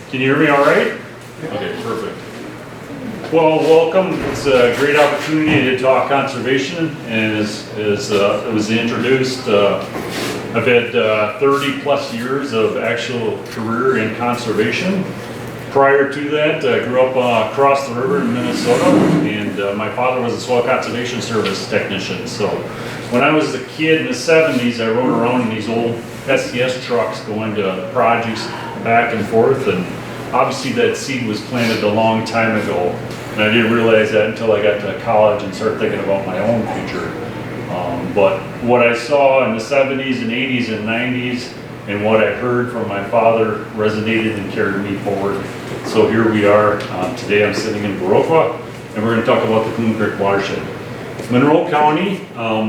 Can you hear me all right? Okay, perfect. Well, welcome. It's a great opportunity to talk conservation, and as it was introduced, I've had 30 plus years of actual career in conservation. Prior to that, I grew up across the river in Minnesota, and my father was a soil conservation service technician. So when I was a kid in the 70s, I rode around in these old SCS trucks going to projects back and forth, and obviously that seed was planted a long time ago. And I didn't realize that until I got to college and started thinking about my own future. But what I saw in the 70s and 80s and 90s and what I heard from my father resonated and carried me forward. So here we are. Today I'm sitting in Viroqua, and we're going to talk about the Coon Creek Watershed. Monroe County,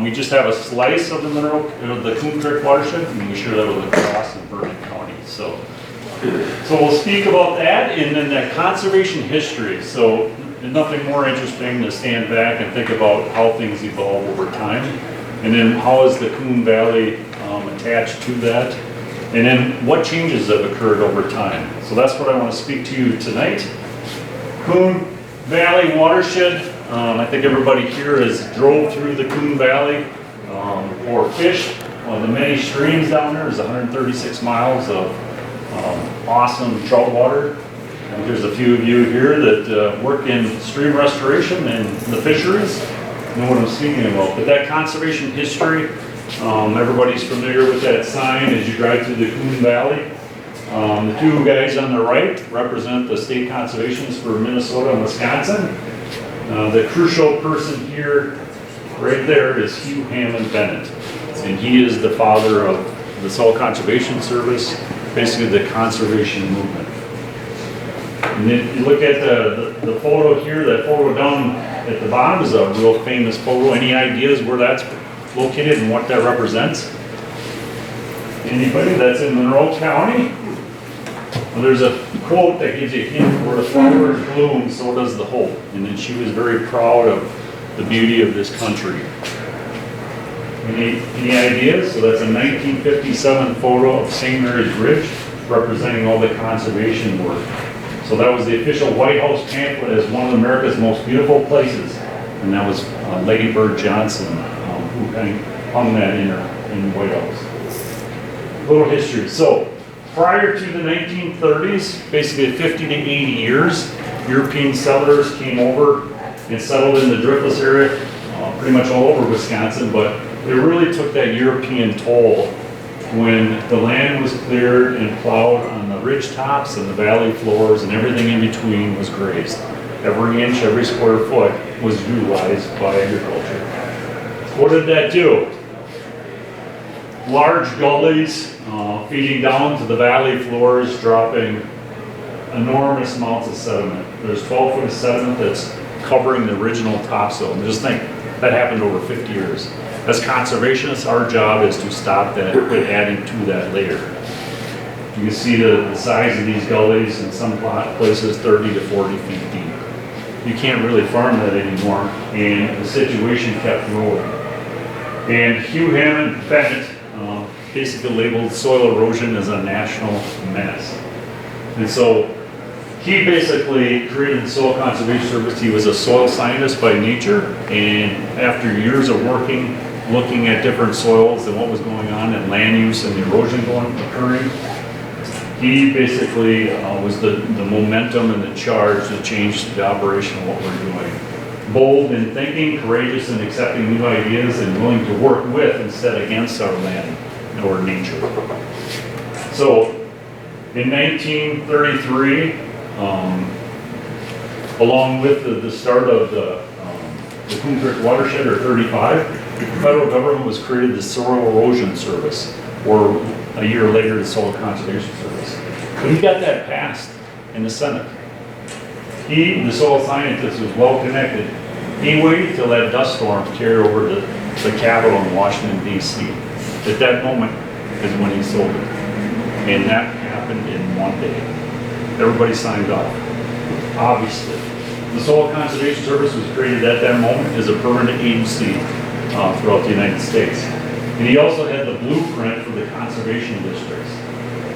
we just have a slice of the Coon Creek Watershed, and we share that with across in Vernon County. So we'll speak about that, and then that conservation history. So nothing more interesting to stand back and think about how things evolve over time, and then how is the Coon Valley attached to that, and then what changes have occurred over time. So that's what I want to speak to you tonight. Coon Valley Watershed. I think everybody here has drove through the Coon Valley or fished. One of the many streams down there is 136 miles of awesome trout water. And there's a few of you here that work in stream restoration and the fisheries. Know what I'm speaking about. But that conservation history, everybody's familiar with that sign as you drive through the Coon Valley. The two guys on the right represent the state conservations for Minnesota and Wisconsin. The crucial person here, right there, is Hugh Hammond Bennett. And he is the father of the Soil Conservation Service, basically the conservation movement. And then you look at the photo here, that photo down at the bottom is a real famous photo. Any ideas where that's located and what that represents? Anybody? That's in Monroe County. Well, there's a quote that gives you a hint where the flowers bloom, so does the hope. And then she was very proud of the beauty of this country. Any ideas? So that's a 1957 photo of St. Mary's Ridge representing all the conservation work. So that was the official White House pamphlet as one of America's most beautiful places. And that was Lady Bird Johnson who hung that in the White House. A little history. So prior to the 1930s, basically 50 to 80 years, European settlers came over and settled in the driftless area, pretty much all over Wisconsin, but it really took that European toll when the land was cleared and plowed on the ridge tops and the valley floors, and everything in between was grazed. Every inch, every square foot was utilized by agriculture. What did that do? Large gullies feeding down to the valley floors, dropping enormous amounts of sediment. There's 12 foot of sediment that's covering the original topsoil. And just think, that happened over 50 years. As conservationists, our job is to stop that by adding to that later. You can see the size of these gullies in some places 30 to 40 feet deep. You can't really farm that anymore, and the situation kept rolling. And Hugh Hammond Bennett basically labeled soil erosion as a national menace. And so he basically created the Soil Conservation Service. He was a soil scientist by nature, and after years of working, looking at different soils and what was going on and land use and the erosion occurring, he basically was the momentum and the charge to change the operation of what we're doing. Bold in thinking, courageous in accepting new ideas, and willing to work with instead against our land or nature. So in 1933, along with the start of the Coon Creek Watershed, or 35, the federal government was created the Soil Erosion Service, or a year later the Soil Conservation Service. But he got that passed in the Senate. He, the soil scientist, was well connected. He waited till that dust storm carried over the Capitol in Washington, D.C. At that moment is when he sold it. And that happened in one day. Everybody signed off. Obviously. The Soil Conservation Service was created at that moment as a permanent agency throughout the United States. And he also had the blueprint for the conservation districts.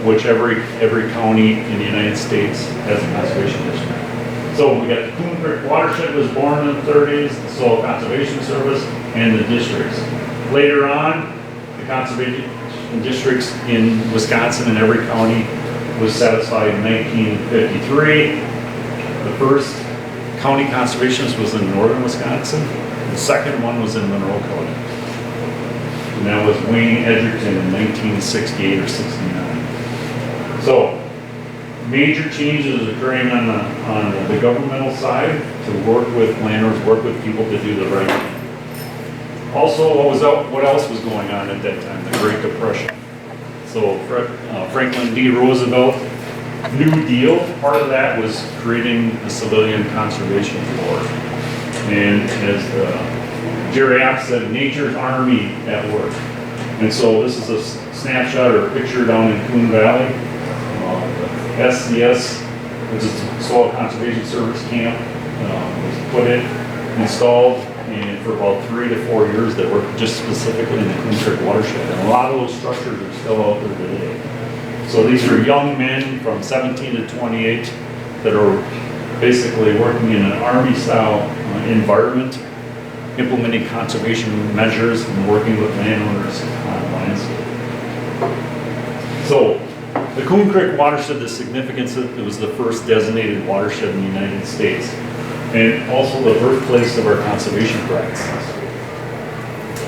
which every county in the United States has a conservation district. So we got the Coon Creek Watershed was born in the 30s, the Soil Conservation Service, and the districts. Later on, the conservation districts in Wisconsin and every county was satisfied in 1953. The first county conservationist was in northern Wisconsin. The second one was in Monroe County. And that was Wayne Edgerton in 1968 or 69. So, major changes occurring on the governmental side to work with landlords, work with people to do the right thing. Also, what else was going on at that time? The Great Depression. So Franklin D. Roosevelt, New Deal, part of that was creating the Civilian Conservation Corps. And as Jerry App said, nature's army at work. And so this is a snapshot or a picture down in Coon Valley. SCS, which is Soil Conservation Service camp, was put in, installed, and for about 3 to 4 years they worked just specifically in the Coon Creek Watershed. And a lot of those structures are still out there today. So these are young men from 17 to 28 that are basically working in an Army-style environment, implementing conservation measures and working with landowners on landscape. So the Coon Creek Watershed, the significance of it was the first designated watershed in the United States, and also the birthplace of our conservation practices.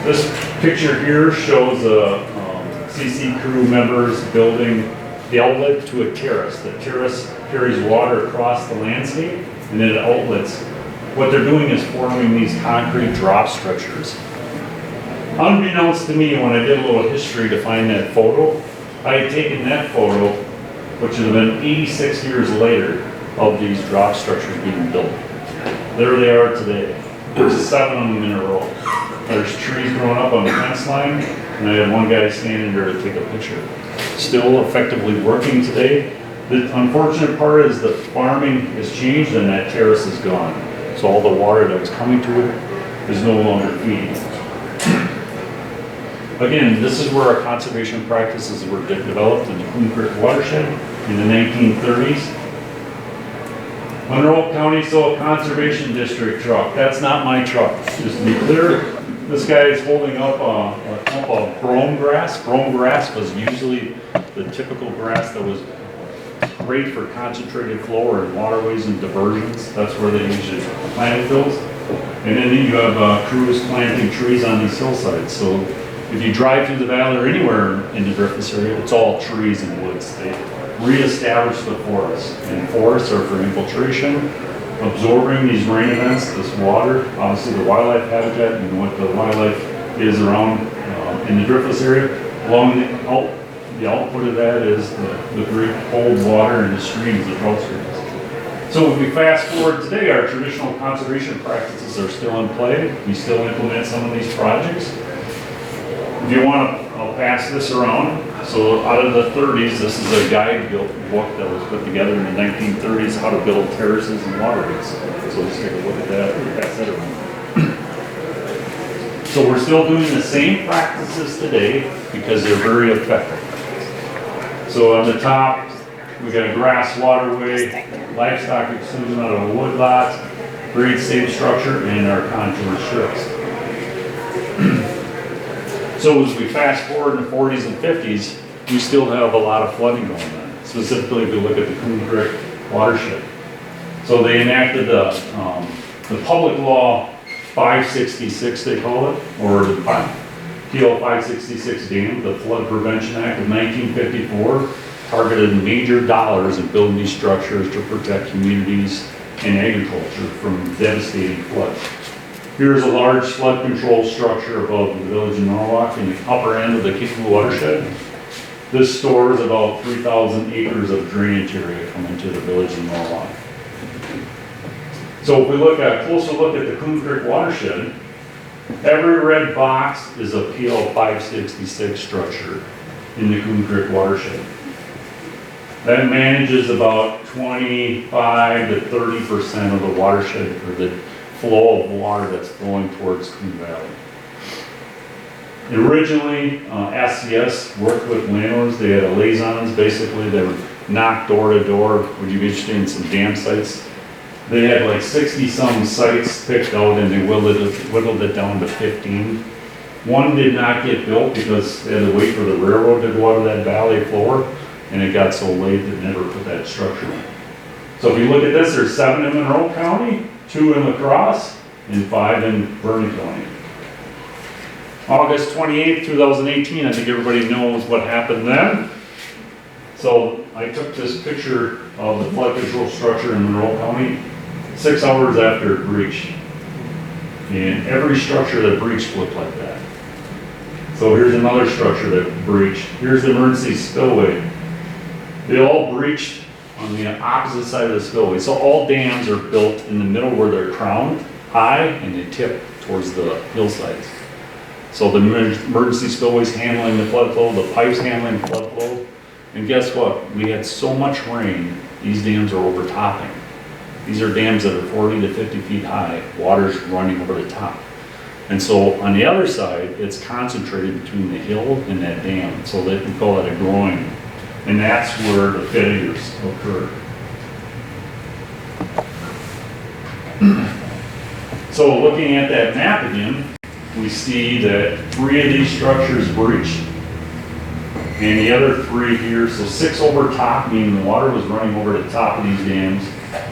This picture here shows CC crew members building the outlet to a terrace. The terrace carries water across the landscape, and then it outlets. What they're doing is forming these concrete drop structures. Unbeknownst to me, when I did a little history to find that photo, I had taken that photo, which would have been 86 years later, of these drop structures being built. There they are today. There's 7 of them in a row. There's trees growing up on the fence line, and I had one guy standing there to take a picture. Still effectively working today. The unfortunate part is the farming has changed and that terrace is gone. So all the water that was coming to it is no longer feeding. Again, this is where our conservation practices were developed in the Coon Creek Watershed in the 1930s. Monroe County Soil Conservation District truck. That's not my truck, just to be clear. This guy is holding up a clump of brome grass. Brome grass was usually the typical grass that was great for concentrated flow or in waterways and diversions. That's where they usually plant those. And then you have crews planting trees on these hillsides. So if you drive through the valley or anywhere in the Driftless area, it's all trees and woods. They reestablish the forests. And forests are for infiltration, absorbing these rain events, this water, obviously the wildlife habitat and what the wildlife is around in the Driftless area. Along the output of that is the great cold water in the streams, the drought streams. So if we fast forward today, our traditional conservation practices are still in play. We still implement some of these projects. If you want to, I'll pass this around. So out of the 30s, this is a guide book that was put together in the 1930s, how to build terraces and waterways. So let's take a look at that and pass that around. So we're still doing the same practices today because they're very effective. So on the top, we got a grass waterway, livestock exclusion out of a wood lot, grade safe structure, and our contour strips. So as we fast forward in the 40s and 50s, we still have a lot of flooding going on. Specifically, if you look at the Coon Creek Watershed. So they enacted the Public Law 566, they call it, or the PL 566 dam, the Flood Prevention Act of 1954, targeted major dollars in building these structures to protect communities and agriculture from devastating floods. Here's a large flood control structure above the village of Norwalk in the upper end of the Kickapoo Watershed. This stores about 3,000 acres of drainage area coming to the village of Norwalk. So if we look at a closer look at the Coon Creek Watershed, every red box is a PL 566 structure in the Coon Creek Watershed. That manages about 25 to 30% of the watershed, or the flow of water that's flowing towards Coon Valley. Originally, SCS worked with landowners. They had liaisons, basically. They would knock door to door. Would you be interested in some dam sites? They had like 60-some sites picked out, and they whittled it down to 15. One did not get built because they had to wait for the railroad to go out of that valley floor, and it got so late that never put that structure in. So if you look at this, there's 7 in Monroe County, 2 in La Crosse, and 5 in Vernon County. August 28th, 2018, I think everybody knows what happened then. So I took this picture of the flood control structure in Monroe County 6 hours after it breached. And every structure that breached looked like that. So here's another structure that breached. Here's the emergency spillway. They all breached on the opposite side of the spillway. So all dams are built in the middle where they're crowned high and they tip towards the hillsides. So the emergency spillway's handling the flood flow, the pipes handling the flood flow. And guess what? We had so much rain, these dams are overtopping. These are dams that are 40 to 50 feet high. Water's running over the top. And so on the other side, it's concentrated between the hill and that dam. So we call that a groin. And that's where the failures occur. So looking at that map again, we see that 3 of these structures breached. And the other 3 here, so 6 over top, meaning the water was running over the top of these dams.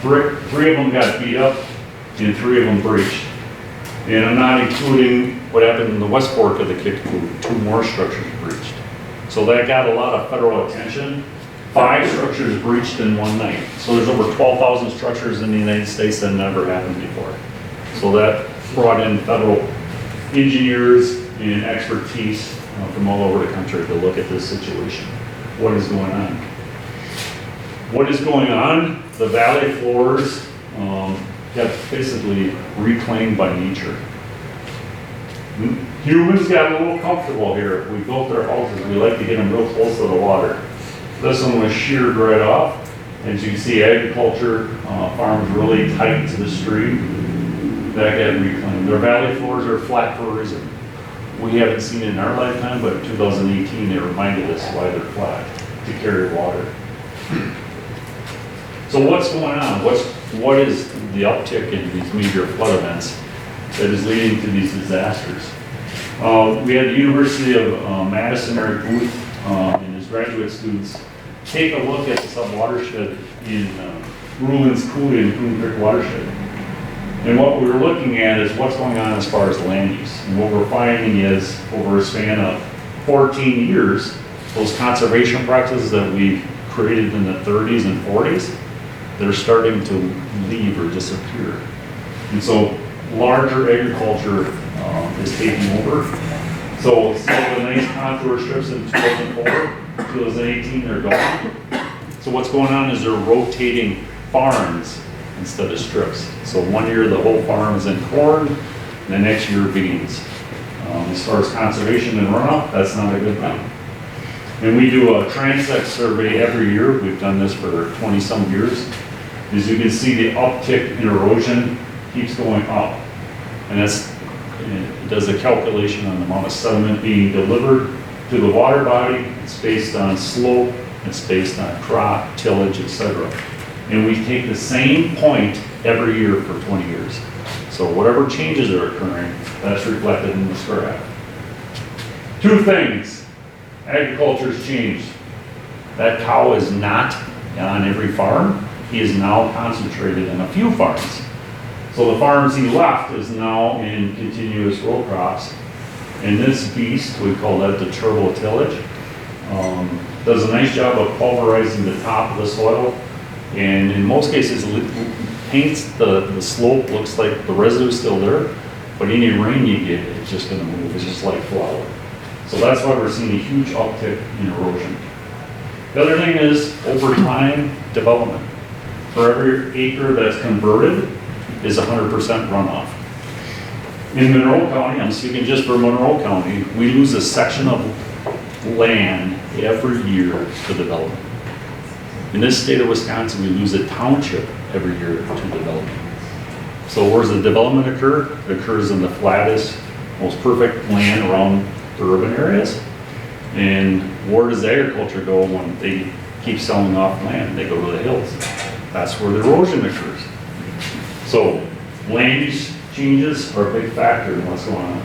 3 of them got beat up and 3 of them breached. And I'm not including what happened in the West Fork of the Kickapoo, 2 more structures breached. So that got a lot of federal attention. 5 structures breached in one night. So there's over 12,000 structures in the United States that never happened before. So that brought in federal engineers and expertise from all over the country to look at this situation. What is going on? What is going on? The valley floors got basically reclaimed by nature. Humans got a little comfortable here. We built our houses. We like to get them real close to the water. This one was sheared right off. As you can see, agriculture farms really tight to the stream. That got reclaimed. Their valley floors are flat for a reason. We haven't seen it in our lifetime, but in 2018 they reminded us why they're flat, to carry water. So what's going on? What is the uptick in these major flood events that is leading to these disasters? We had the University of Madison, Eric Booth, and his graduate students take a look at the sub-watershed in Rulin's Coon Creek Watershed. And what we were looking at is what's going on as far as land use. And what we're finding is over a span of 14 years, those conservation practices that we created in the 30s and 40s, they're starting to leave or disappear. And so larger agriculture is taking over. So some of the nice contour strips in 2004, 2018, they're gone. So what's going on is they're rotating farms instead of strips. So one year the whole farm is in corn, and the next year beans. As far as conservation and runoff, that's not a good thing. And we do a transect survey every year. We've done this for 20-some years. As you can see, the uptick in erosion keeps going up. And it does a calculation on the amount of sediment being delivered to the water body. It's based on slope, it's based on crop, tillage, etc. And we take the same point every year for 20 years. So whatever changes are occurring, that's reflected in this graph. 2 things. Agriculture's changed. That cow is not on every farm. He is now concentrated in a few farms. So the farms he left is now in continuous row crops. And this beast, we call that the turbo tillage, does a nice job of pulverizing the top of the soil. And in most cases, it paints the slope, looks like the residue is still there, but any rain you get, it's just gonna move, it's just like flour. So that's why we're seeing a huge uptick in erosion. The other thing is, over time, development. For every acre that's converted is 100% runoff. In Monroe County, I'm speaking just for Monroe County, we lose a section of land every year to development. In this state of Wisconsin, we lose a township every year to development. So where does the development occur? It occurs in the flattest, most perfect land around to urban areas. And where does agriculture go when they keep selling off land? They go to the hills. That's where the erosion occurs. So land use changes are a big factor in what's going on.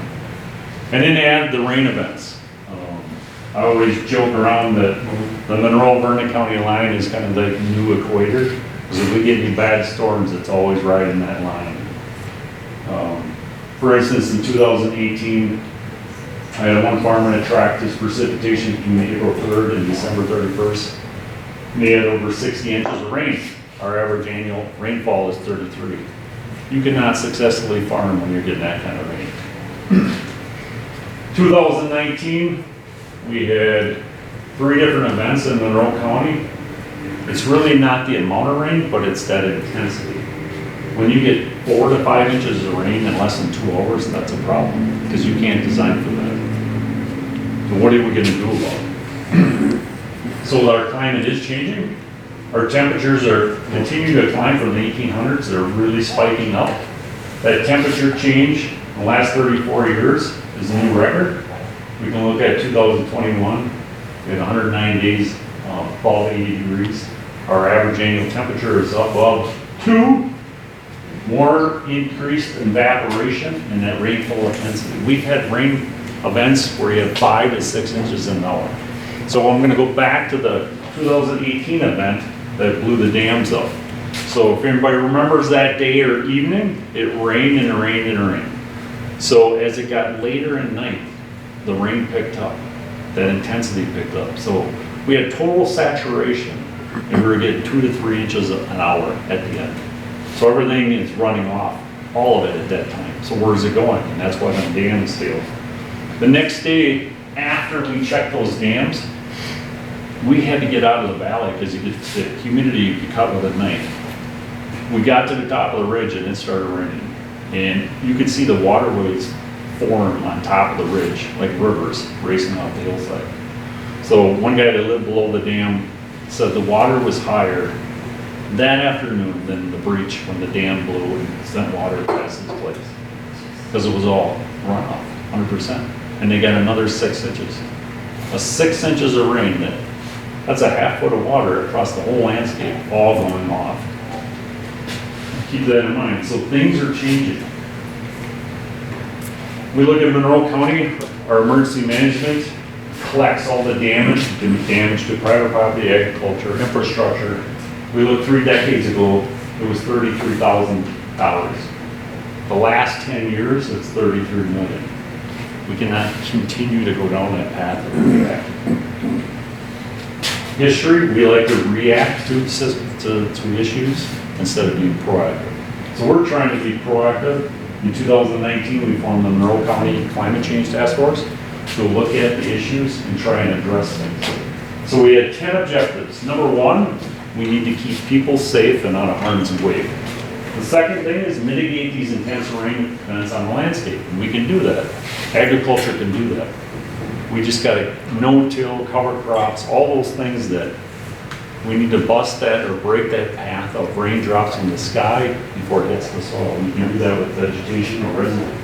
And then add the rain events. I always joke around that the Monroe-Vernon County line is kind of like new equator, because if we get any bad storms, it's always right in that line. For instance, in 2018, I had one farmer that tracked his precipitation between April 3rd and December 31st. And they had over 60 inches of rain. Our average annual rainfall is 33. You cannot successfully farm when you're getting that kind of rain. 2019, we had 3 different events in Monroe County. It's really not the amount of rain, but it's that intensity. When you get 4 to 5 inches of rain in less than 2 hours, that's a problem, because you can't design for that. So what are we gonna do about it? So our climate is changing. Our temperatures are continuing to climb from the 1800s. They're really spiking up. That temperature change in the last 34 years is a new record. We can look at 2021. We had 109 days above 80 degrees. Our average annual temperature is above 2. More increased evaporation and that rainfall intensity. We've had rain events where you have 5 to 6 inches an hour. So I'm going to go back to the 2018 event that blew the dams up. So if anybody remembers that day or evening, it rained and it rained and it rained. So as it got later in night, the rain picked up, that intensity picked up. So we had total saturation and we were getting 2 to 3 inches an hour at the end. So everything is running off, all of it at that time. So where's it going? And that's why the dams failed. The next day, after we checked those dams, we had to get out of the valley because the humidity you could cut with a knife. We got to the top of the ridge and it started raining. And you could see the waterways form on top of the ridge, like rivers racing off the hillside. So one guy that lived below the dam said the water was higher that afternoon than the breach when the dam blew and sent water past its place. Because it was all runoff, 100%. And they got another 6 inches. 6 inches of rain, that's a half foot of water across the whole landscape, all going off. Keep that in mind. So things are changing. We look at Monroe County, our emergency management collects all the damage to private property, agriculture, infrastructure. We looked 3 decades ago, it was $33,000. The last 10 years, it's $33 million. We cannot continue to go down that path of reacting. History, we like to react to issues instead of being proactive. So we're trying to be proactive. In 2019, we formed the Monroe County Climate Change Task Force to look at the issues and try and address things. So we had 10 objectives. Number 1, we need to keep people safe and out of harm's way. The second thing is mitigate these intense rain events on the landscape, and we can do that. Agriculture can do that. We just got to no-till, cover crops, all those things that we need to bust that or break that path of raindrops in the sky before it hits the soil. We can do that with vegetation or residue.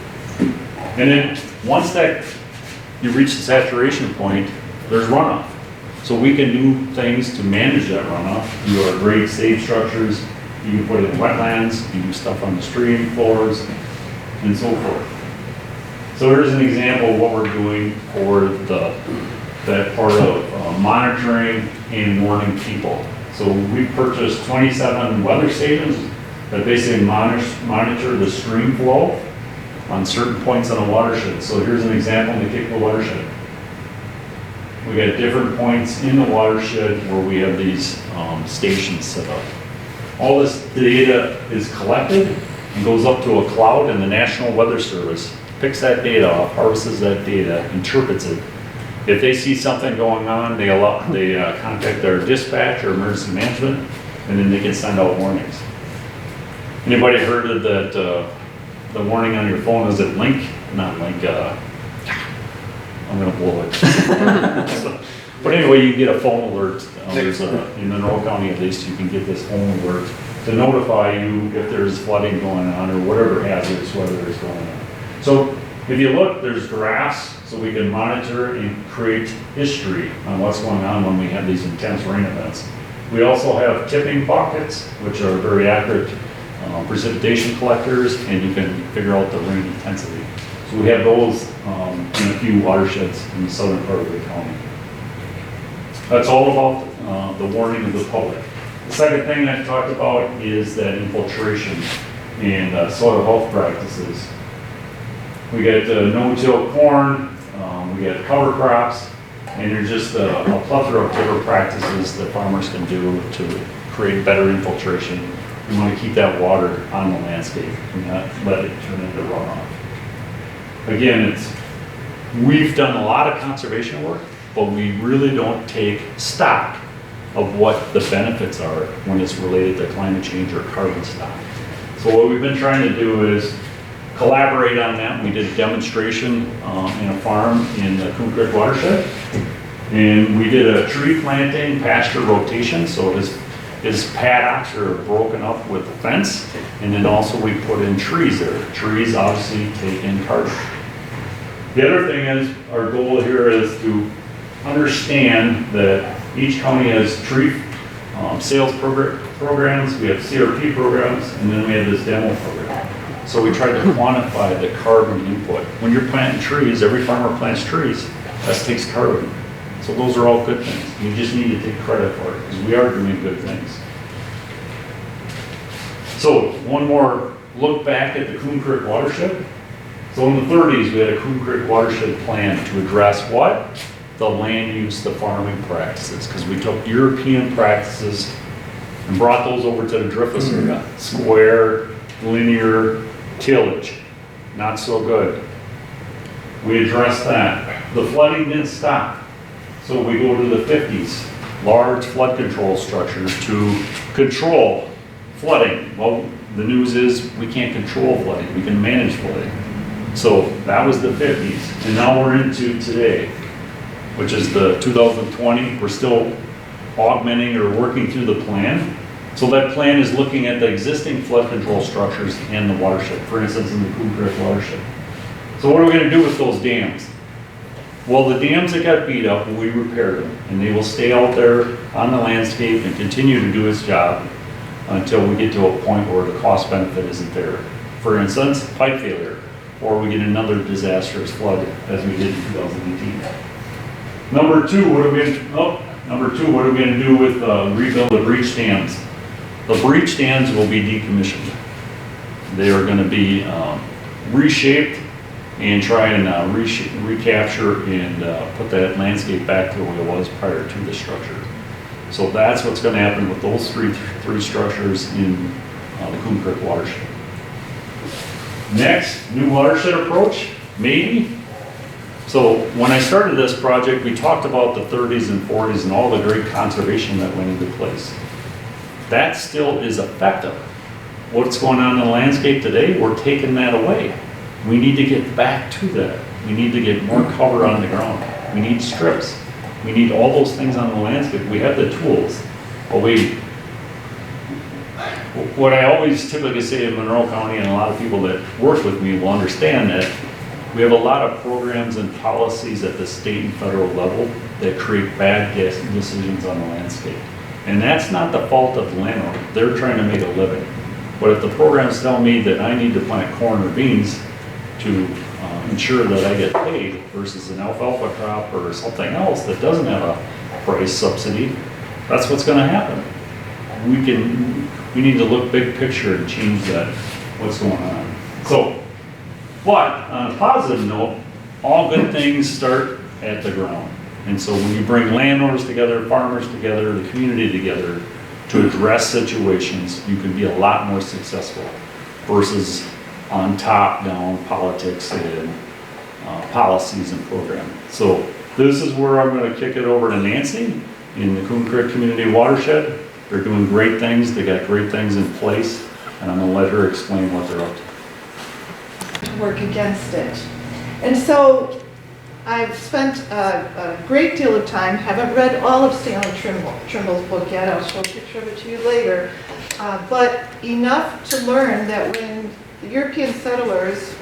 And then once that you reach the saturation point, there's runoff. So we can do things to manage that runoff. You are grade save structures. You can put it in wetlands. You can do stuff on the stream floors and so forth. So here's an example of what we're doing for that part of monitoring and warning people. So we purchased 27 weather stations that basically monitor the stream flow on certain points on a watershed. So here's an example in the Kickapoo watershed. We got different points in the watershed where we have these stations set up. All this data is collected and goes up to a cloud, and the National Weather Service picks that data up, harvests that data, interprets it. If they see something going on, they contact their dispatch or emergency management, and then they can send out warnings. Anybody heard of that? The warning on your phone is it Link? Not Link. I'm gonna blow it. But anyway, you get a phone alert. In Monroe County, at least, you can get this phone alert to notify you if there's flooding going on or whatever hazardous weather is going on. So If you look, there's graphs, so we can monitor and create history on what's going on when we have these intense rain events. We also have tipping buckets, which are very accurate precipitation collectors, and you can figure out the rain intensity. So we have those in a few watersheds in the southern part of the county. That's all about the warning of the public. The second thing I talked about is that infiltration and soil health practices. We get no-till corn, we get cover crops, and there's just a plethora of different practices that farmers can do to create better infiltration. We want to keep that water on the landscape and not let it turn into runoff. Again, we've done a lot of conservation work, but we really don't take stock of what the benefits are when it's related to climate change or carbon stock. So what we've been trying to do is collaborate on that. We did a demonstration in a farm in the Coon Creek Watershed, and we did a tree planting pasture rotation. So his paddocks are broken up with a fence, and then also we put in trees there. Trees obviously take in carbon. The other thing is, our goal here is to understand that each county has tree sales programs, we have CRP programs, and then we have this demo program. So we tried to quantify the carbon input. When you're planting trees, every farmer plants trees, that takes carbon. So those are all good things. You just need to take credit for it, because we are doing good things. So one more look back at the Coon Creek Watershed. So in the 30s, we had a Coon Creek Watershed plan to address what? The land use, the farming practices, because we took European practices and brought those over to the Driftless area. Square, linear, tillage, not so good. We addressed that. The flooding didn't stop. So we go to the 50s, large flood control structures to control flooding. Well, the news is we can't control flooding, we can manage flooding. So that was the 50s, and now we're into today, which is the 2020. We're still augmenting or working through the plan. So that plan is looking at the existing flood control structures and the watershed, for instance, in the Coon Creek Watershed. So what are we going to do with those dams? Well, the dams that got beat up, we repaired them, and they will stay out there on the landscape and continue to do its job until we get to a point where the cost benefit isn't there. For instance, pipe failure, or we get another disastrous flood as we did in 2018. Number two, what are we going to do with rebuild the breach dams? The breach dams will be decommissioned. They are going to be reshaped and try and recapture and put that landscape back to the way it was prior to the structure. So that's what's going to happen with those three structures in the Coon Creek Watershed. Next, new watershed approach, maybe. So when I started this project, we talked about the 30s and 40s and all the great conservation that went into place. That still is effective. What's going on in the landscape today, we're taking that away. We need to get back to that. We need to get more cover on the ground. We need strips. We need all those things on the landscape. We have the tools, but what I always typically say in Monroe County, and a lot of people that work with me will understand that we have a lot of programs and policies at the state and federal level that create bad decisions on the landscape. And that's not the fault of the landowner. They're trying to make a living. But if the programs tell me that I need to plant corn or beans to ensure that I get paid versus an alfalfa crop or something else that doesn't have a price subsidy, that's what's going to happen. We need to look big picture and change that, what's going on. So, but on a positive note, all good things start at the ground. And so when you bring landowners together, farmers together, the community together to address situations, you can be a lot more successful versus on top-down politics and policies and programming. So this is where I'm going to kick it over to Nancy in the Coon Creek Community Watershed. They're doing great things. They got great things in place, and I'm going to let her explain what they're up to work against it. And so I've spent a great deal of time, haven't read all of Stanley Trimble's book yet, I'll show a picture of it to you later, but enough to learn that when the European settlers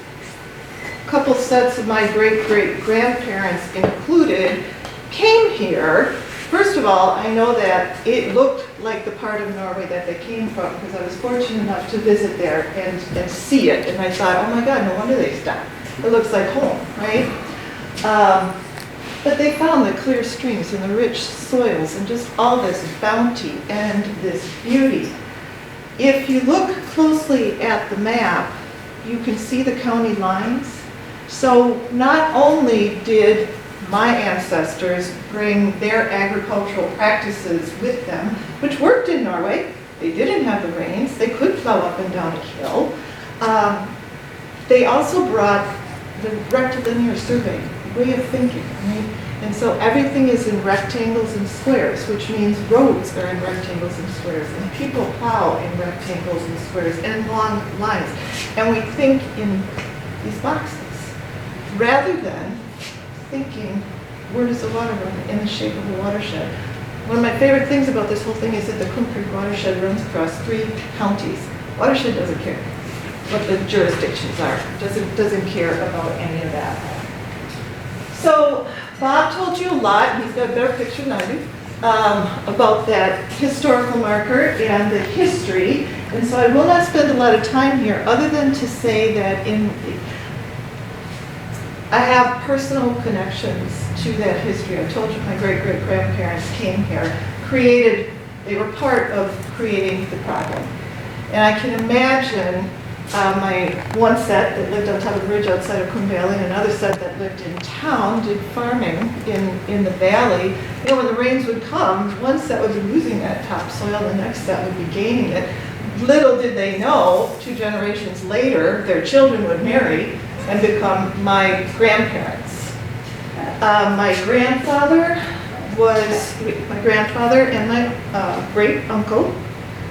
couple sets of my great-great-grandparents included came here. First of all, I know that it looked like the part of Norway that they came from because I was fortunate enough to visit there and see it. And I thought, oh my God, no wonder they stopped. It looks like home, right? But they found the clear streams and the rich soils and just all this bounty and this beauty. If you look closely at the map, you can see the county lines. So not only did my ancestors bring their agricultural practices with them, which worked in Norway. They didn't have the rains. They could plow up and down a hill. They also brought the rectilinear survey, way of thinking, right? And so everything is in rectangles and squares, which means roads are in rectangles and squares, and people plow in rectangles and squares and long lines. And we think in these boxes, rather than thinking, where does the water run in the shape of a watershed? One of my favorite things about this whole thing is that the Coon Creek Watershed runs across 3 counties. Watershed doesn't care what the jurisdictions are, doesn't care about any of that. So Bob told you a lot, he's got a better picture than I do, about that historical marker and the history. And so I will not spend a lot of time here other than to say that I have personal connections to that history. I told you my great-great-grandparents came here, they were part of creating the problem. And I can imagine my one set that lived on top of a bridge outside of Coon Valley and another set that lived in town did farming in the valley. You know, when the rains would come, one set would be losing that topsoil, the next set would be gaining it. Little did they know, 2 generations later, their children would marry and become my grandparents. My grandfather and my great uncle.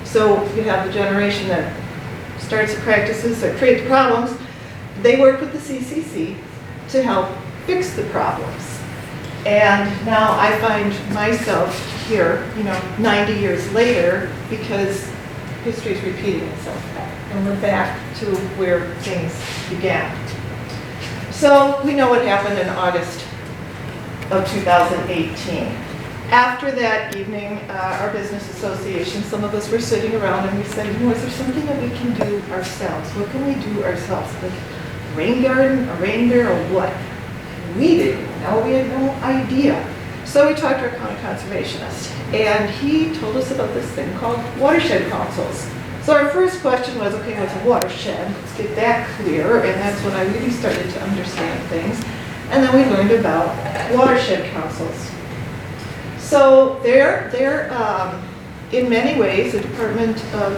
So you have the generation that starts the practices that create the problems. They work with the CCC to help fix the problems. And now I find myself here, 90 years later, because history is repeating itself. And we're back to where things began. So we know what happened in August of 2018. After that evening, our business association, some of us were sitting around and we said, is there something that we can do ourselves? What can we do ourselves? Like a rain garden, a reindeer, or what? We didn't know, we had no idea. So we talked to our county conservationist and he told us about this thing called watershed councils. So our first question was, okay, what's a watershed? Let's get that clear, and that's when I really started to understand things. And then we learned about watershed councils. So they're in many ways a Department of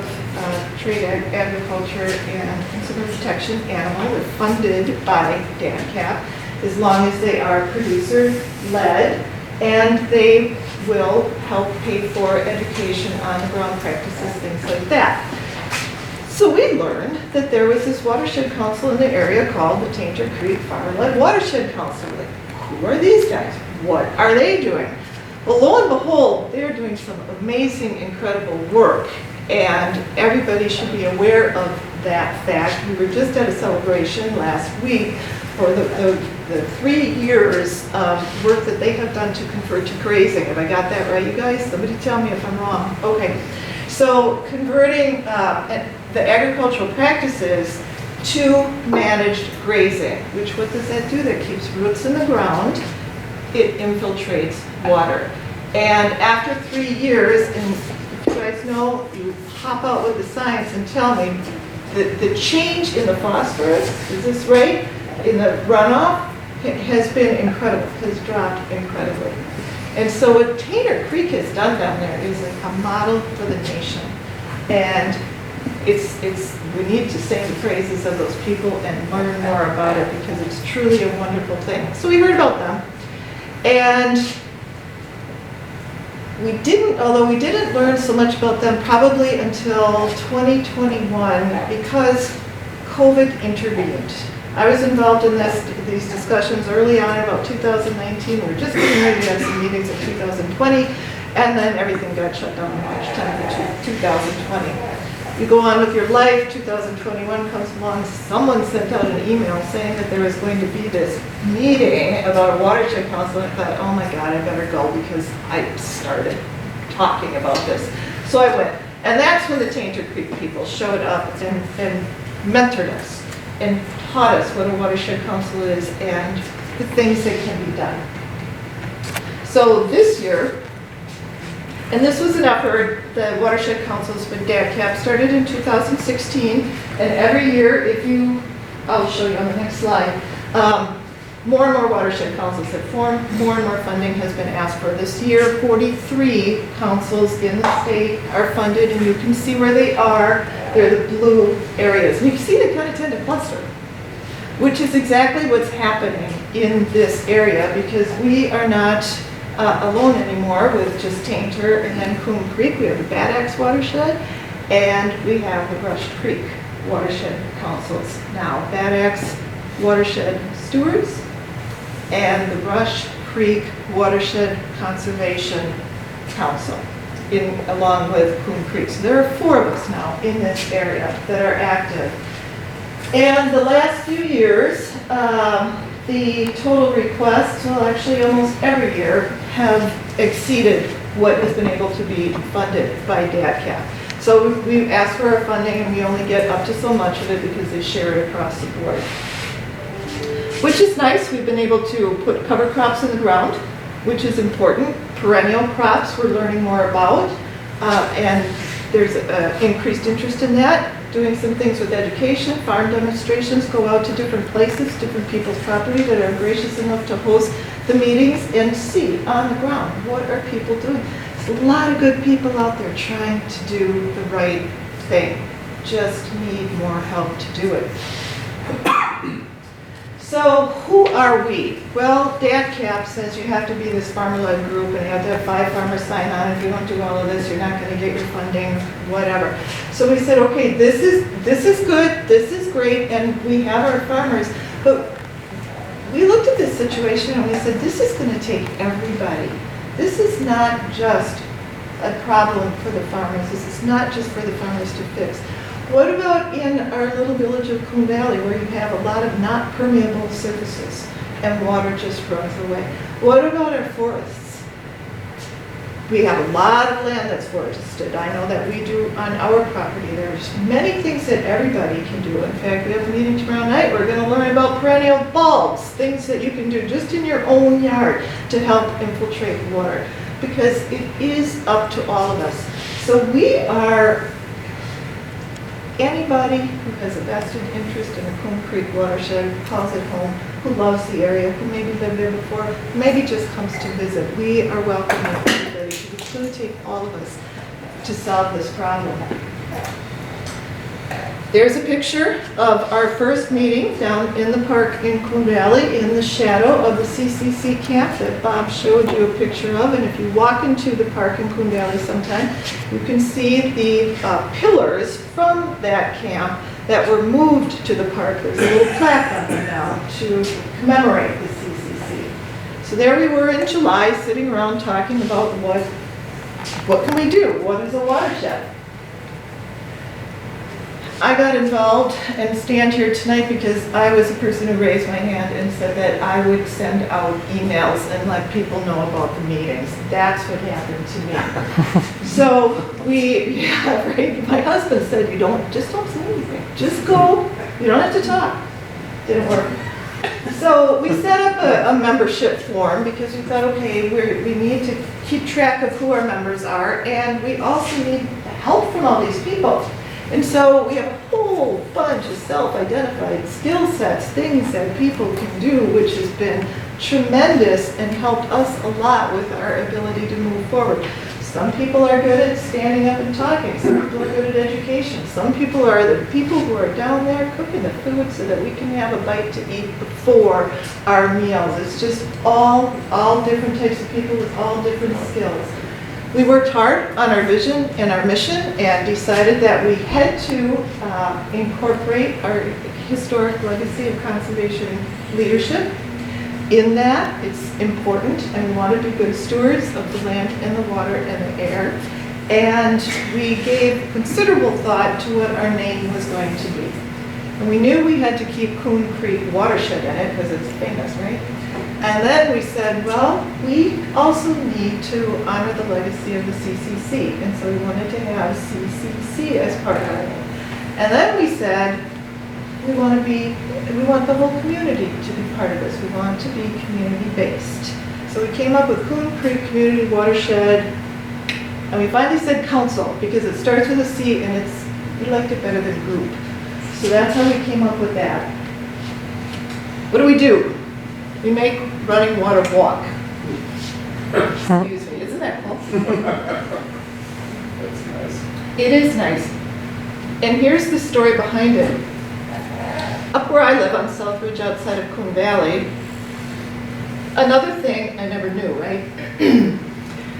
Trade, Agriculture, and Consumer Protection animal. They're funded by DANCAP as long as they are producer-led, and they will help pay for education on the ground practices, things like that. So we learned that there was this watershed council in the area called the Tainter Creek Farm-Led Watershed Council. Like, who are these guys? What are they doing? Well, lo and behold, they're doing some amazing, incredible work, and everybody should be aware of that fact. We were just at a celebration last week for the 3 years of work that they have done to convert to grazing. Have I got that right, you guys? Somebody tell me if I'm wrong. Okay. So converting the agricultural practices to managed grazing, which what does that do? That keeps roots in the ground. It infiltrates water. And after 3 years, and you guys know, you hop out with the science and tell me that the change in the phosphorus, is this right, in the runoff, has been incredible, has dropped incredibly. And so what Tainter Creek has done down there is like a model for the nation. And we need to sing the praises of those people and learn more about it because it's truly a wonderful thing. So we heard about them. And although we didn't learn so much about them probably until 2021 because COVID intervened. I was involved in these discussions early on in about 2019. We were just getting ready to have some meetings in 2020, and then everything got shut down on March 10th of 2020. You go on with your life, 2021 comes along, someone sent out an email saying that there was going to be this meeting about a watershed council, and I thought, oh my God, I better go because I started talking about this. So I went, and that's when the Tainter Creek people showed up and mentored us and taught us what a watershed council is and the things that can be done. So this year, and this was an effort, the Watershed Councils with DACAP started in 2016, and every year, I'll show you on the next slide, more and more watershed councils have formed, more and more funding has been asked for. This year, 43 councils in the state are funded, and you can see where they are. They're the blue areas. And you can see they kind of tend to cluster, which is exactly what's happening in this area, because we are not alone anymore with just Tainter and then Coon Creek. We have the Bad Axe watershed, and we have the Brush Creek watershed councils now. Bad Axe watershed stewards and the Brush Creek Watershed Conservation Council, along with Coon Creek. So there are 4 of us now in this area that are active. And the last few years, the total requests, well, actually almost every year, have exceeded what has been able to be funded by DACAP. So we've asked for our funding, and we only get up to so much of it because they share it across the board. Which is nice. We've been able to put cover crops in the ground, which is important. Perennial crops we're learning more about, and there's increased interest in that. Doing some things with education, farm demonstrations, go out to different places, different people's property that are gracious enough to host the meetings and see on the ground, what are people doing? There's a lot of good people out there trying to do the right thing, just need more help to do it. So who are we? Well, DACAP says you have to be this farmer-led group and you have to have 5 farmers sign on. If you don't do all of this, you're not going to get your funding, whatever. So we said, okay, this is good, this is great, and we have our farmers. But we looked at this situation and we said, this is going to take everybody. This is not just a problem for the farmers. This is not just for the farmers to fix. What about in our little village of Coon Valley, where you have a lot of not permeable surfaces and water just runs away? What about our forests? We have a lot of land that's forested. I know that we do on our property. There's many things that everybody can do. In fact, we have a meeting tomorrow night. We're going to learn about perennial bulbs, things that you can do just in your own yard to help infiltrate water, because it is up to all of us. So we are anybody who has a vested interest in the Coon Creek watershed, calls it home, who loves the area, who maybe lived there before, maybe just comes to visit. We are welcoming everybody, because it's going to take all of us to solve this problem. There's a picture of our first meeting down in the park in Coon Valley in the shadow of the CCC camp that Bob showed you a picture of. And if you walk into the park in Coon Valley sometime, you can see the pillars from that camp that were moved to the park. There's a little plaque on them now to commemorate the CCC. So there we were in July, sitting around talking about what can we do? What is a watershed? I got involved and stand here tonight because I was the person who raised my hand and said that I would send out emails and let people know about the meetings. That's what happened to me. So right, my husband said, just don't say anything. Just go. You don't have to talk. Didn't work. So we set up a membership form because we thought, okay, we need to keep track of who our members are, and we also need help from all these people. And so we have a whole bunch of self-identified skill sets, things that people can do, which has been tremendous and helped us a lot with our ability to move forward. Some people are good at standing up and talking. Some people are good at education. Some people are the people who are down there cooking the food so that we can have a bite to eat before our meals. It's just all different types of people with all different skills. We worked hard on our vision and our mission and decided that we had to incorporate our historic legacy of conservation leadership. In that, it's important, and we want to be good stewards of the land and the water and the air. And we gave considerable thought to what our name was going to be. And we knew we had to keep Coon Creek Watershed in it because it's famous, right? And then we said, well, we also need to honor the legacy of the CCC. And so we wanted to have CCC as part of it. And then we said, we want the whole community to be part of this. We want to be community-based. So we came up with Coon Creek Community Watershed, and we finally said council because it starts with a C and we liked it better than group. So that's how we came up with that. What do? We make running water walk. Excuse me, isn't that cool? That's nice. It is nice. And here's the story behind it. Up where I live on Southridge outside of Coon Valley, another thing I never knew, right?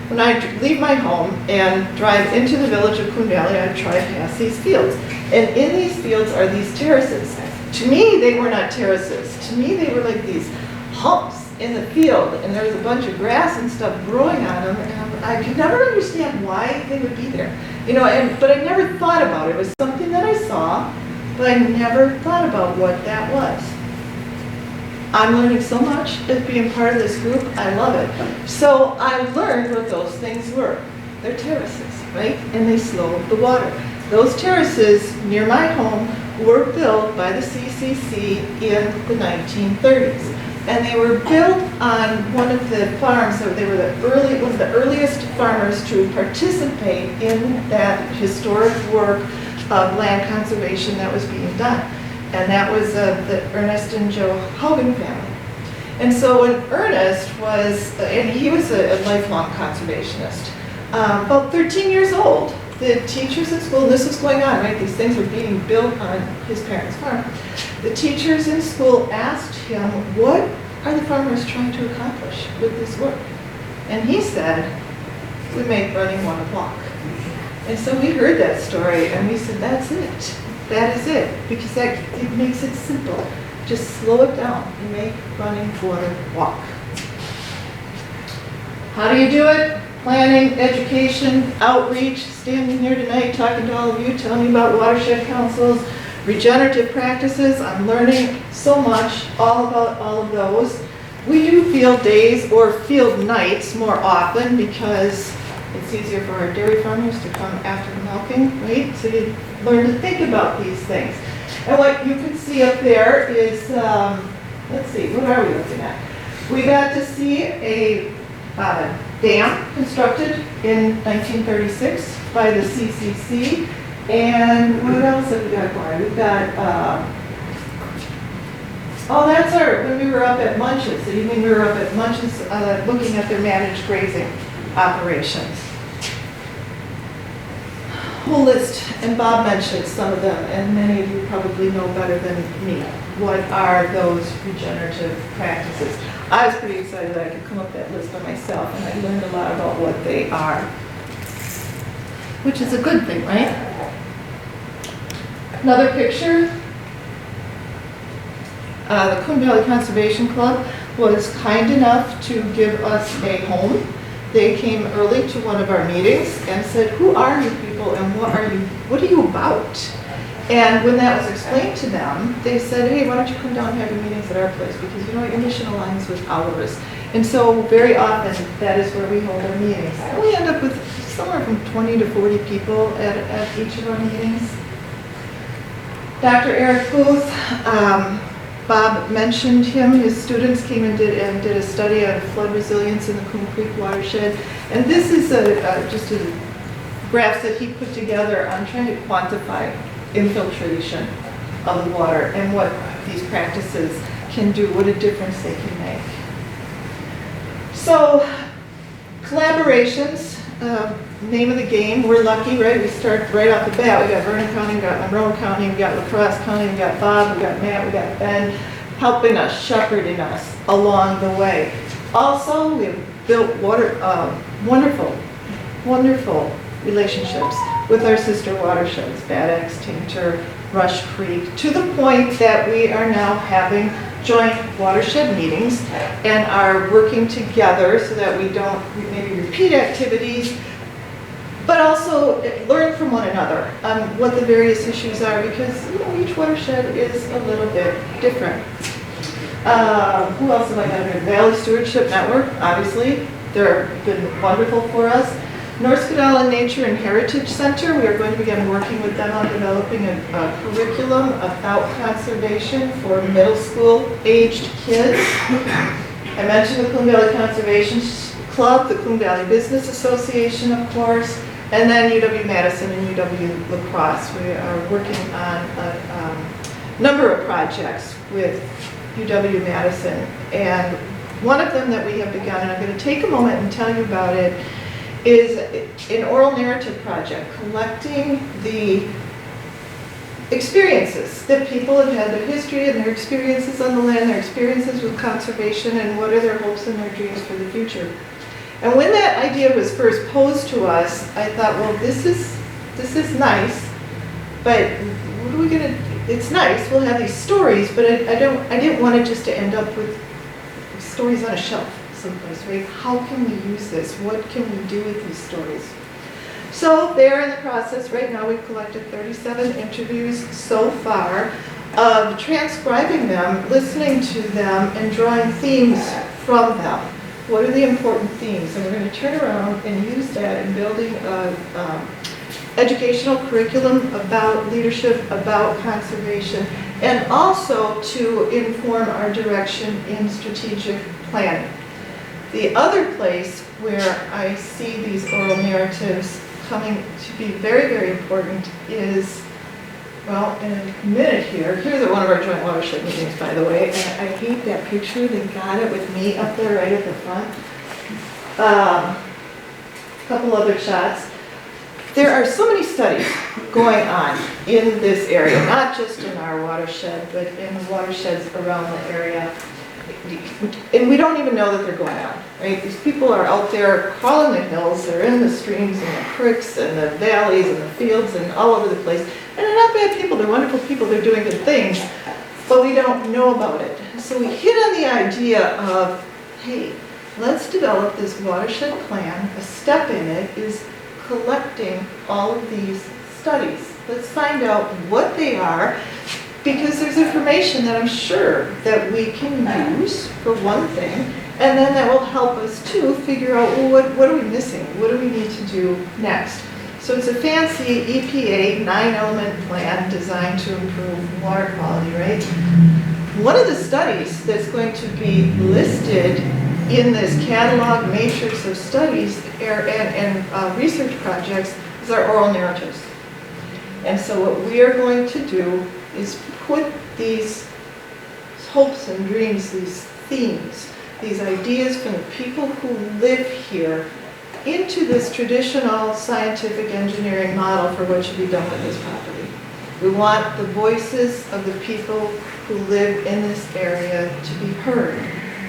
When I leave my home and drive into the village of Coon Valley, I drive past these fields. And in these fields are these terraces. To me, they were not terraces. To me, they were like these humps in the field, and there was a bunch of grass and stuff growing on them, and I could never understand why they would be there. You know, but I never thought about it. It was something that I saw, but I never thought about what that was. I'm learning so much as being part of this group. I love it. So I learned what those things were. They're terraces, right? And they slow the water. Those terraces near my home were built by the CCC in the 1930s. And they were built on one of the farms, so they were one of the earliest farmers to participate in that historic work of land conservation that was being done. And that was the Ernest and Joe Haugen family. And so when Ernest was, and he was a lifelong conservationist, about 13 years old, the teachers at school, and this was going on, right? These things were being built on his parents' farm. The teachers in school asked him, what are the farmers trying to accomplish with this work? And he said, we make running water walk. And so we heard that story and we said, that's it. That is it. Because it makes it simple. Just slow it down and make running water walk. How do you do it? Planning, education, outreach, standing here tonight talking to all of you, telling you about watershed councils, regenerative practices. I'm learning so much all about all of those. We do field days or field nights more often because it's easier for our dairy farmers to come after the milking, right? So you learn to think about these things. And what you can see up there is, let's see, what are we looking at? We got to see a dam constructed in 1936 by the CCC. And what else have we got going? We've got, oh, that's when we were up at Munch's. So you mean we were up at Munch's looking at their managed grazing operations. Whole list, and Bob mentioned some of them, and many of you probably know better than me. What are those regenerative practices? I was pretty excited that I could come up that list by myself, and I learned a lot about what they are. Which is a good thing, right? Another picture. The Coon Valley Conservation Club was kind enough to give us a home. They came early to one of our meetings and said, who are you people and what are you about? And when that was explained to them, they said, hey, why don't you come down and have your meetings at our place? Because you know your mission aligns with ours. And so very often that is where we hold our meetings. And we end up with somewhere from 20 to 40 people at each of our meetings. Dr. Eric Booth, Bob mentioned him. His students came and did a study on flood resilience in the Coon Creek Watershed. And this is just a graph that he put together on trying to quantify infiltration of the water and what these practices can do, what a difference they can make. So, collaborations, name of the game. We're lucky, right? We start right off the bat. We got Vernon County, we got Monroe County, we got La Crosse County, we got Bob, we got Matt, we got Ben, helping us, shepherding us along the way. Also, we've built wonderful relationships with our sister watersheds, Bad Axe, Tinter, Rush Creek, to the point that we are now having joint watershed meetings and are working together so that we don't maybe repeat activities, but also learn from one another on what the various issues are, because each watershed is a little bit different. Who else have I got here? Valley Stewardship Network, obviously. They've been wonderful for us. North Skedala Nature and Heritage Center, we are going to begin working with them on developing a curriculum about conservation for middle school aged kids. I mentioned the Coon Valley Conservation Club, the Coon Valley Business Association, of course, and then UW-Madison and UW-La Crosse. We are working on a number of projects with UW-Madison, and one of them that we have begun, and I'm going to take a moment and tell you about it, is an oral narrative project collecting the experiences that people have had, their history and their experiences on the land, their experiences with conservation, and what are their hopes and their dreams for the future. And when that idea was first posed to us, I thought, well, this is nice, but what are we going to? It's nice. We'll have these stories, but I didn't want it just to end up with stories on a shelf someplace, right? How can we use this? What can we do with these stories? So they're in the process right now. We've collected 37 interviews so far of transcribing them, listening to them, and drawing themes from them. What are the important themes? And we're going to turn around and use that in building an educational curriculum about leadership, about conservation, and also to inform our direction in strategic planning. The other place where I see these oral narratives coming to be very, very important is, well, in a minute here, here's one of our joint watershed meetings, by the way, and I hate that picture. They got it with me up there right at the front. A couple other shots. There are so many studies going on in this area, not just in our watershed, but in the watersheds around the area. And we don't even know that they're going on, right? These people are out there crawling the hills, they're in the streams and the creeks and the valleys and the fields and all over the place. And they're not bad people, they're wonderful people, they're doing good things, but we don't know about it. So we hit on the idea of, hey, let's develop this watershed plan. A step in it is collecting all of these studies. Let's find out what they are, because there's information that I'm sure that we can use for one thing, and then that will help us to figure out, well, what are we missing? What do we need to do next? So it's a fancy EPA 9-element plan designed to improve water quality, right? One of the studies that's going to be listed in this catalog matrix of studies and research projects is our oral narratives. And so what we are going to do is put these hopes and dreams, these themes, these ideas from the people who live here into this traditional scientific engineering model for what should be done with this property. We want the voices of the people who live in this area to be heard.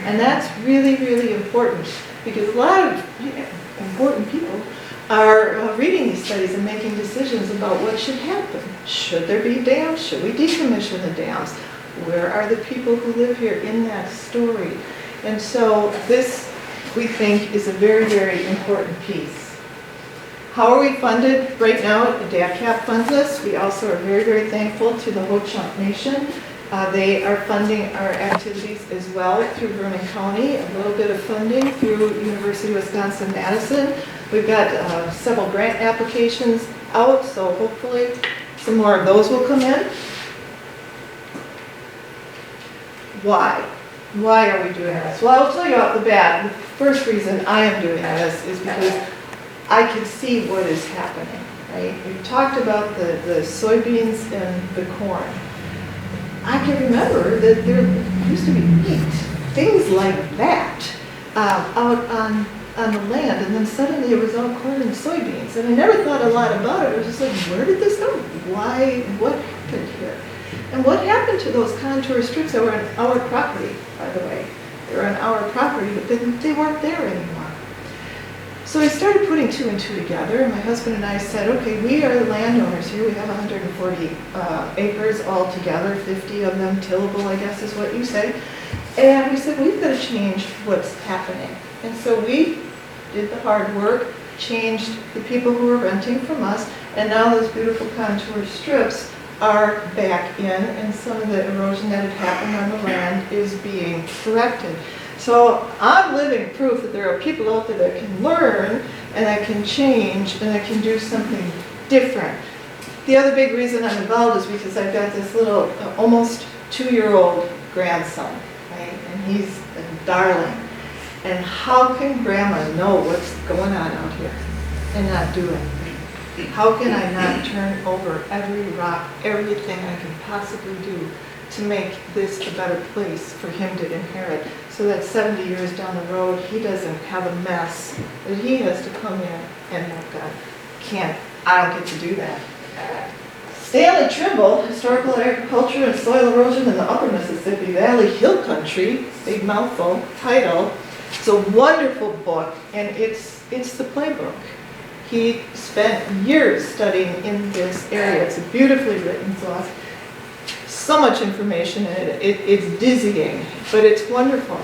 And that's really, really important, because a lot of important people are reading these studies and making decisions about what should happen. Should there be dams? Should we decommission the dams? Where are the people who live here in that story? And so this, we think, is a very, very important piece. How are we funded? Right now, the DACAP funds us. We also are very, very thankful to the Ho-Chunk Nation. They are funding our activities as well through Vernon County, a little bit of funding through University of Wisconsin-Madison. We've got several grant applications out, so hopefully some more of those will come in. Why? Why are we doing this? Well, I'll tell you off the bat, the first reason I am doing this is because I can see what is happening, right? We've talked about the soybeans and the corn. I can remember that there used to be wheat, things like that, out on the land, and then suddenly it was all corn and soybeans, and I never thought a lot about it. I was just like, where did this go? Why? What happened here? And what happened to those contour strips that were on our property, by the way? They were on our property, but then they weren't there anymore. So I started putting two and two together, and my husband and I said, okay, we are the landowners here. We have 140 acres all together, 50 of them tillable, I guess is what you say. And we said, we've got to change what's happening. And so we did the hard work. changed the people who were renting from us, and now those beautiful contour strips are back in, and some of the erosion that had happened on the land is being corrected. So I'm living proof that there are people out there that can learn, and that can change, and that can do something different. The other big reason I'm involved is because I've got this little, almost 2-year-old grandson, right? And he's a darling. And how can grandma know what's going on out here and not do it? How can I not turn over every rock, everything I can possibly do to make this a better place for him to inherit, so that 70 years down the road, he doesn't have a mess that he has to come in and work on. I don't get to do that. Stanley Trimble, Historical Agriculture and Soil Erosion in the Upper Mississippi Valley Hill Country, big mouthful, title. It's a wonderful book, and it's the playbook. He spent years studying in this area. It's a beautifully written book. So much information in it. It's dizzying, but it's wonderful.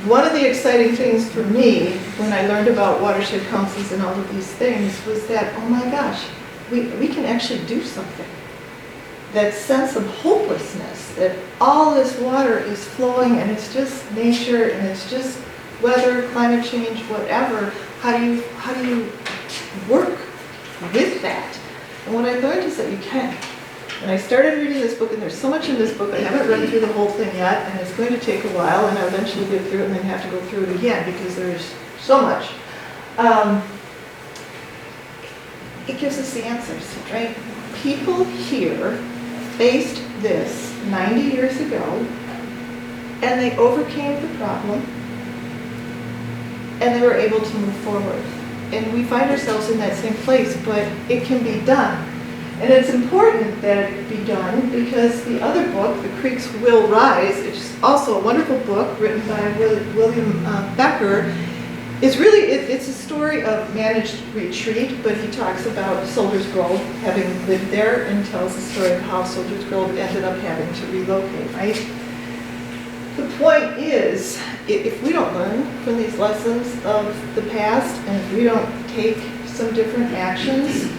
One of the exciting things for me when I learned about watershed councils and all of these things was that, oh my gosh, we can actually do something. That sense of hopelessness, that all this water is flowing and it's just nature and it's just weather, climate change, whatever. How do you work with that? And what I learned is that you can. And I started reading this book, and there's so much in this book. I haven't read through the whole thing yet, and it's going to take a while, and I'll eventually get through it and then have to go through it again because there's so much. It gives us the answers, right? People here faced this 90 years ago, and they overcame the problem, and they were able to move forward. And we find ourselves in that same place, but it can be done. And it's important that it be done because the other book, The Creeks Will Rise, which is also a wonderful book written by William Becker, is really, it's a story of managed retreat, but he talks about Soldiers Grove, having lived there, and tells the story of how Soldiers Grove ended up having to relocate, right? The point is, if we don't learn from these lessons of the past, and if we don't take some different actions,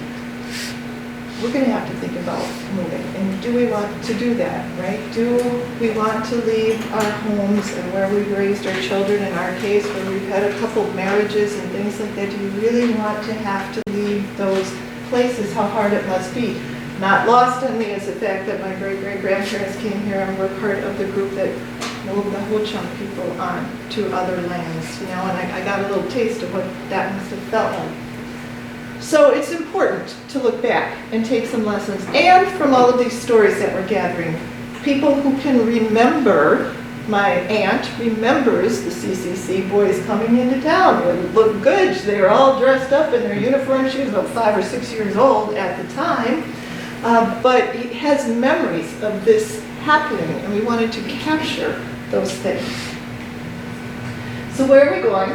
we're going to have to think about moving. And do we want to do that, right? Do we want to leave our homes and where we've raised our children, in our case, where we've had a couple of marriages and things like that? Do you really want to have to leave those places? How hard it must be. Not lost on me is the fact that my great-great-grandparents came here and were part of the group that moved the Ho-Chunk people on to other lands, you know, and I got a little taste of what that must have felt like. So it's important to look back and take some lessons, and from all of these stories that we're gathering, people who can remember. My aunt remembers the CCC boys coming into town. They looked good. They were all dressed up in their uniform. She was about 5 or 6 years old at the time, but he has memories of this happening, and we wanted to capture those things. So where are we going?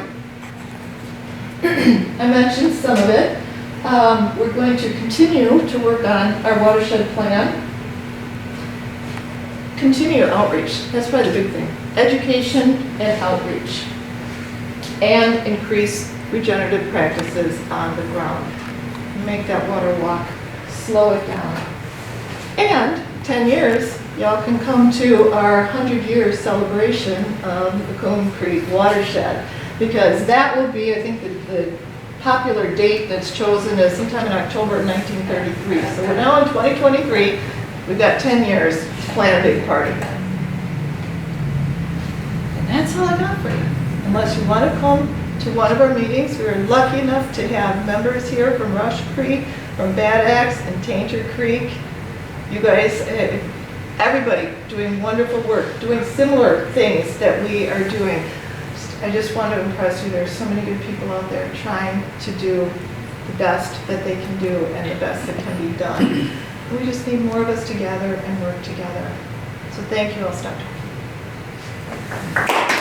I mentioned some of it. We're going to continue to work on our watershed plan. Continue outreach. That's probably the big thing. Education and outreach. And increase regenerative practices on the ground. Make that water walk. Slow it down. And 10 years, y'all can come to our 100-year celebration of the Coon Creek Watershed, because that will be, I think, the popular date that's chosen is sometime in October of 1933. So we're now in 2023. We've got 10 years to plan a big party. And that's all I got for you. Unless you want to come to one of our meetings, we were lucky enough to have members here from Rush Creek, from Bad Axe and Tainter Creek. You guys, everybody doing wonderful work, doing similar things that we are doing. I just want to impress you, there's so many good people out there trying to do the best that they can do and the best that can be done. We just need more of us to gather and work together. So thank you, I'll stop talking.